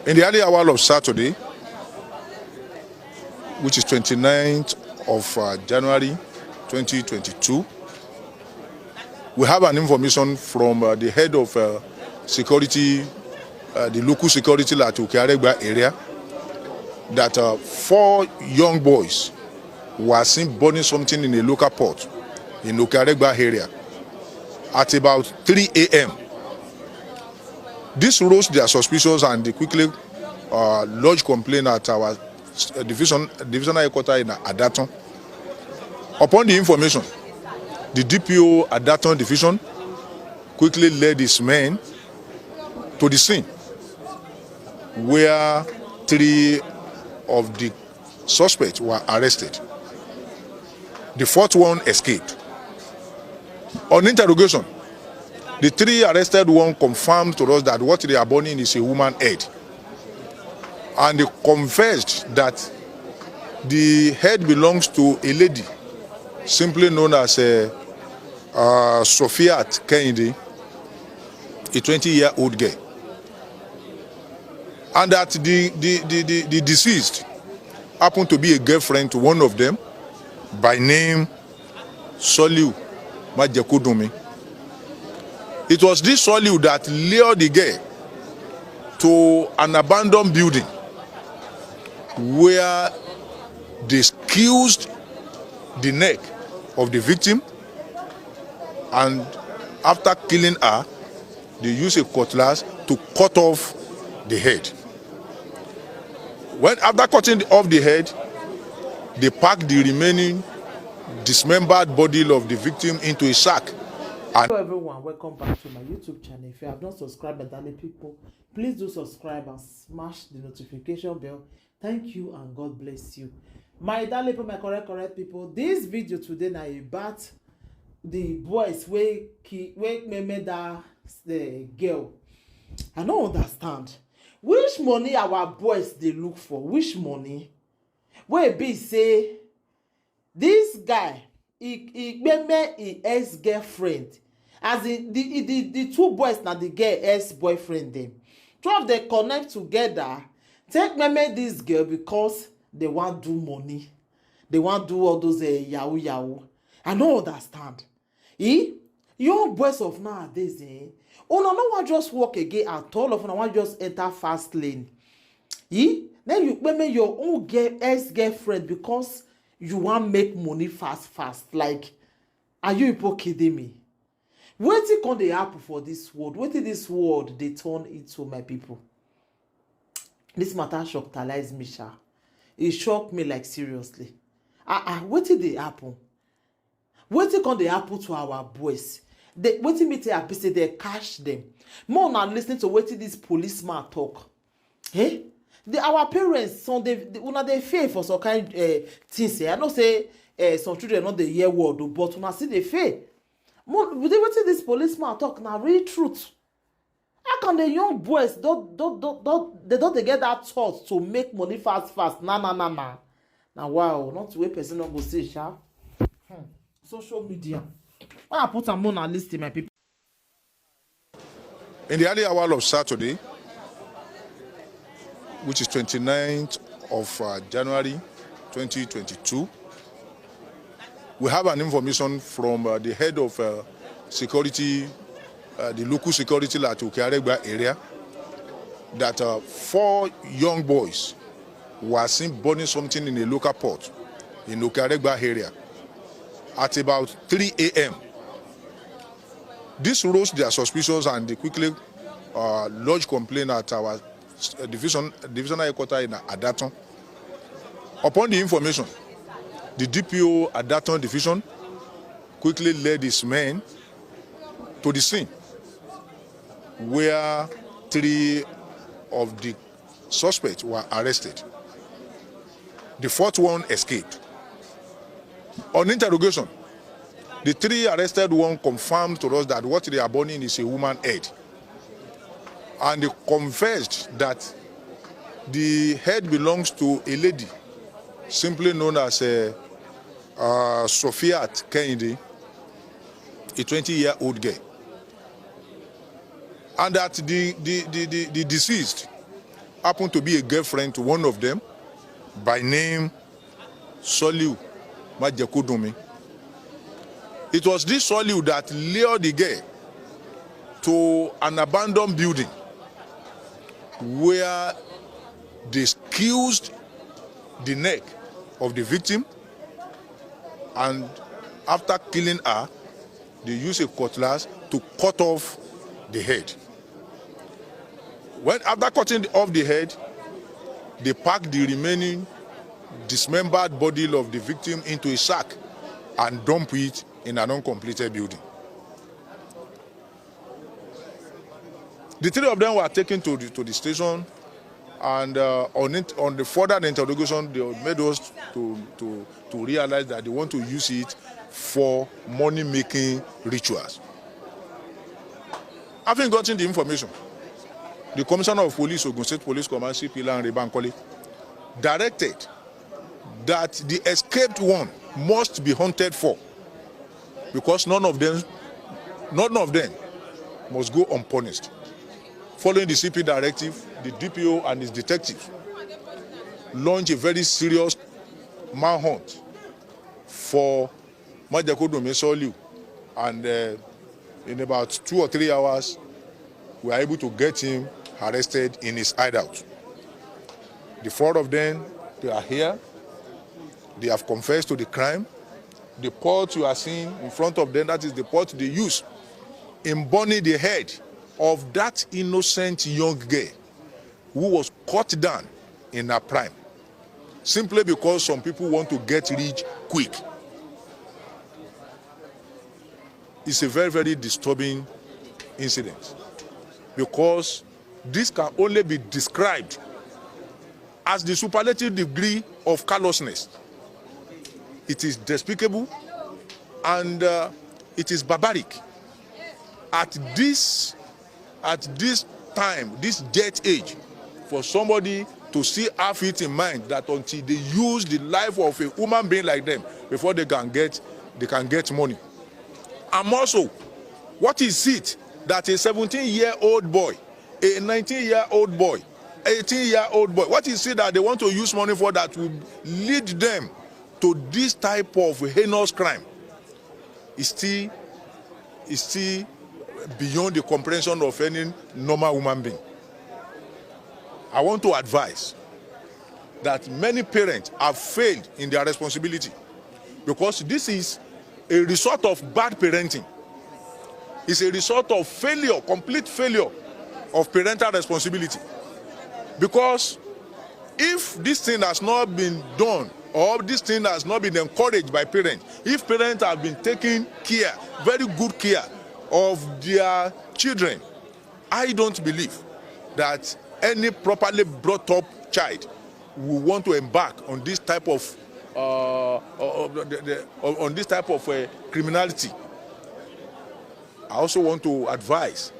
In the early hour of Saturday, which is 29th of January 2022, we have an information from the head of security, the local security at Okearegba area, that 4 young boys were seen burning something in a local port in Okearegba area at about 3 a.m. This rose their suspicions and they quickly lodged complaint at our divisional headquarters in Adaton. Upon the information, the DPO Adaton division quickly led his men to the scene, where 3 of the suspects were arrested. The 4th one escaped. On interrogation, the 3 arrested one confirmed to us that what they are burning is a woman's head. And they confessed that the head belongs to a lady simply known as Sophia Kennedy, a 20-year-old girl. And that the deceased happened to be a girlfriend to one of them by name Soliu Majekodunmi. It was this Soliu that lured the girl to an abandoned building where they squeezed the neck of the victim, and after killing her, they used a cutlass to cut off the head. After cutting off the head, they packed the remaining dismembered body of the victim into a sack. Hello everyone, welcome back to my YouTube channel. If you have not subscribed, darling people, please do subscribe and smash the notification bell. Thank you and God bless you. My darling people, my correct people, this video today na about the boys wey Kpeme that the girl. I don't understand which money our boys they look for. Which money wey be say this guy Kpeme his ex-girlfriend, as in the 2 boys na the girl ex-boyfriend them. 2 of them connect together, take Kpeme this girl because they want do money. They want do all those yahoo. I don't understand. Young boys of nowadays, no one just walk again at all. Of no one just enter fast lane. Then you Kpeme your own ex-girlfriend because you want make money fast. Like, are you people kidding me? Wetin come dey happen for this world? Wetin this world they turn into, my people? This matter shocked me, sha. It shocked me, like, seriously. Wetin dey happen? Wetin come dey happen to our boys? Wetin me tell happen say they catch them. More now listening to wetin this policeman talk. Our parents, some they fear for some kind things. I know say some children not the hear word, but when I see they fear. Wetin this policeman talk now real truth. How can the young boys they don't get that thought to make money fast? Nah. Now wow, not the way person not go say, sha. Social media. Why I put some on a list, my people? In the early hour of Saturday, which is 29th of January 2022, we have an information from the head of security, the local security at Okearegba area, that 4 young boys were seen burning something in a local port in Okearegba area at about 3 a.m. This rose their suspicions and they quickly lodged complaint at our divisional headquarters in Adaton. Upon the information, the DPO Adaton division quickly led his men to the scene, where 3 of the suspects were arrested. The 4th one escaped. On interrogation, the 3 arrested one confirmed to us that what they are burning is a woman's head. And they confessed that the head belongs to a lady simply known as Sophia Kennedy, a 20-year-old girl. And that the deceased happened to be a girlfriend to one of them by name Soliu Majekodunmi. It was this Soliu that lured the girl to an abandoned building where they squeezed the neck of the victim, and after killing her, they used a cutlass to cut off the head. After cutting off the head, they packed the remaining dismembered body of the victim into a sack and dumped it in an uncompleted building. The three of them were taken to the station, and on the further interrogation, they made us to realize that they want to use it for money-making rituals. Having gotten the information, the Commissioner of Police, Ogun State Police Command, CP Lanre Bankole, directed that the escaped one must be hunted for, because none of them must go unpunished. Following the CP directive, the DPO and his detectives launched a very serious manhunt for Majekodunmi Soliu, and in about 2 or 3 hours, we were able to get him arrested in his hideout. The 4 of them, they are here. They have confessed to the crime. The pot you are seeing in front of them, that is the pot they used in burning the head of that innocent young girl who was cut down in her prime, simply because some people want to get rich quick. It's a very, very disturbing incident, because this can only be described as the superlative degree of callousness. It is despicable, and it is barbaric. At this time, this jet age, for somebody to still have it in mind that until they use the life of a human being like them before they can get money. And also, what is it that a 17-year-old boy, a 19-year-old boy, 18-year-old boy, what is it that they want to use money for that will lead them to this type of heinous crime? Is still beyond the comprehension of any normal human being. I want to advise that many parents have failed in their responsibility, because this is a result of bad parenting. It's a result of failure, complete failure of parental responsibility. Because if this thing has not been done, or this thing has not been encouraged by parents, if parents have been taking care, very good care of their children, I don't believe that any properly brought up child will want to embark on this type of criminality. I also want to advise